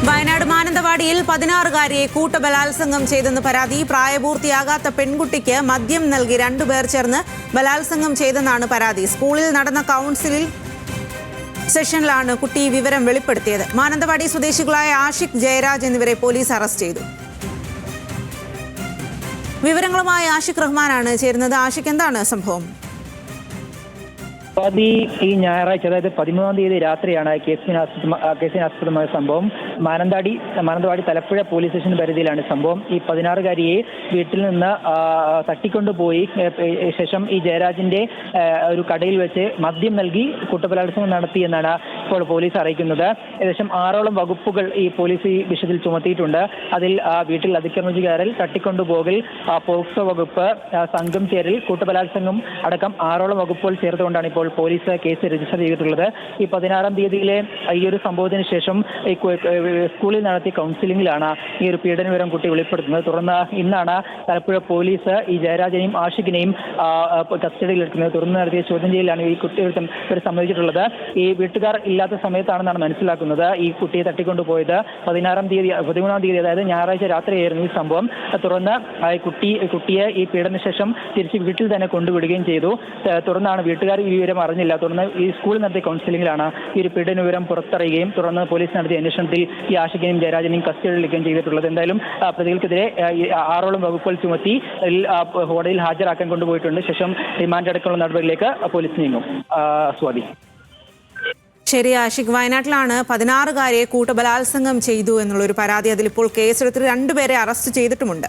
വയനാട് മാനന്തവാടിയിൽ 16-കാരിയെ കൂട്ടബലാത്സംഗം ചെയ്തെന്ന് പരാതി. പ്രായപൂർത്തിയാകാത്ത പെൺകുട്ടിക്ക് മദ്യം നൽകി 2 പേർ ചേർന്ന് ബലാത്സംഗം ചെയ്തെന്നാണ് പരാതി. സ്കൂളിൽ നടന്ന കൗൺസിലിംഗ് സെഷനിലാണ് കുട്ടി വിവരം വെളിപ്പെടുത്തിയത്. മാനന്തവാടി സ്വദേശികളായ ആഷിഖ്, ജയരാജ് എന്നിവരെ പോലീസ് അറസ്റ്റ് ചെയ്തു. വിവരങ്ങളുമായി ആഷിഖ് റഹ്മാനാണ് ചേരുന്നത്. ആഷിഖ്, എന്താണ് സംഭവം? ഈ ഞായറാഴ്ച, അതായത് 13-ാം തീയതി രാത്രിയാണ് കേസിന് ആസ്പദമായ സംഭവം. മാനന്തവാടി തലപ്പുഴ പോലീസ് സ്റ്റേഷൻ പരിധിയിലാണ് സംഭവം. ഈ 16-കാരിയെ വീട്ടിൽ നിന്ന് തട്ടിക്കൊണ്ടുപോയി ശേഷം ഈ ജയരാജിന്റെ ഒരു കടയിൽ വെച്ച് മദ്യം നൽകി കൂട്ടബലാത്സംഗം നടത്തിയെന്നാണ് ഇപ്പോൾ പോലീസ് അറിയിക്കുന്നത്. ഏകദേശം 6ഓളം വകുപ്പുകൾ ഈ പോലീസ് ഈ വിഷയത്തിൽ ചുമത്തിയിട്ടുണ്ട്. അതിൽ വീട്ടിൽ അതിക്രമിച്ചുകയറൽ, തട്ടിക്കൊണ്ടുപോകൽ, പോക്സോ വകുപ്പ്, സംഘം ചേരൽ, കൂട്ടബലാത്സംഗം അടക്കം 6ഓളം വകുപ്പുകൾ ചേർത്തുകൊണ്ടാണ് ഇപ്പോൾ പോലീസ് കേസ് രജിസ്റ്റർ ചെയ്തിട്ടുള്ളത്. ഈ 16-ാം തീയതിയിലെ ഈ ഒരു സംഭവത്തിന് ശേഷം ഈ സ്കൂളിൽ നടത്തിയ കൗൺസിലിംഗിലാണ് ഈ ഒരു പീഡനവിവരം കുട്ടി വെളിപ്പെടുത്തുന്നത്. തുടർന്ന് ഇന്നാണ് തലപ്പുഴ പോലീസ് ഈ ജയരാജനെയും ആഷിഖിനെയും കസ്റ്റഡിയിലെടുക്കുന്നത്. തുടർന്ന് നടത്തിയ ചോദ്യം ചെയ്യലാണ് ഈ കുറ്റകൃത്യം ഇവർ സമ്മതിച്ചിട്ടുള്ളത്. ഈ വീട്ടുകാർ ഇല്ലാത്ത സമയത്താണെന്നാണ് മനസ്സിലാക്കുന്നത്. ഈ കുട്ടിയെ തട്ടിക്കൊണ്ടുപോയത് 13-ാം തീയതി അതായത് ഞായറാഴ്ച രാത്രിയായിരുന്നു ഈ സംഭവം. തുടർന്ന് കുട്ടിയെ ഈ പീഡനശേഷം തിരിച്ച് വീട്ടിൽ തന്നെ കൊണ്ടുവിടുകയും ചെയ്തു. തുടർന്നാണ് വീട്ടുകാർ ഈ വിവരം അറിഞ്ഞില്ല. തുടർന്ന് ഈ സ്കൂളിൽ നടത്തിയ കൗൺസിലിംഗിലാണ് ഈ ഒരു പീഡന വിവരം പുറത്തറിയുകയും തുടർന്ന് പോലീസ് നടത്തിയ അന്വേഷണത്തിൽ ഈ ആഷിഖിനെയും ജയരാജനെയും കസ്റ്റഡിയിലെടുക്കുകയും ചെയ്തിട്ടുള്ളത്. എന്തായാലും പ്രതികൾക്കെതിരെ 6ഓളം വകുപ്പുകൾ ചുമത്തി കോടതിയിൽ ഹാജരാക്കാൻ കൊണ്ടുപോയിട്ടുണ്ട്. ശേഷം റിമാൻഡ് അടക്കമുള്ള നടപടിയിലേക്ക് പോലീസ് നീങ്ങും. സ്വാതി. ശരി ആഷിഖ്, വയനാട്ടിലാണ് 16-കാരിയെ കൂട്ടബലാത്സംഗം ചെയ്തു എന്നുള്ളൊരു പരാതി. അതിലിപ്പോൾ കേസെടുത്ത് 2 പേരെ അറസ്റ്റ് ചെയ്തിട്ടുമുണ്ട്.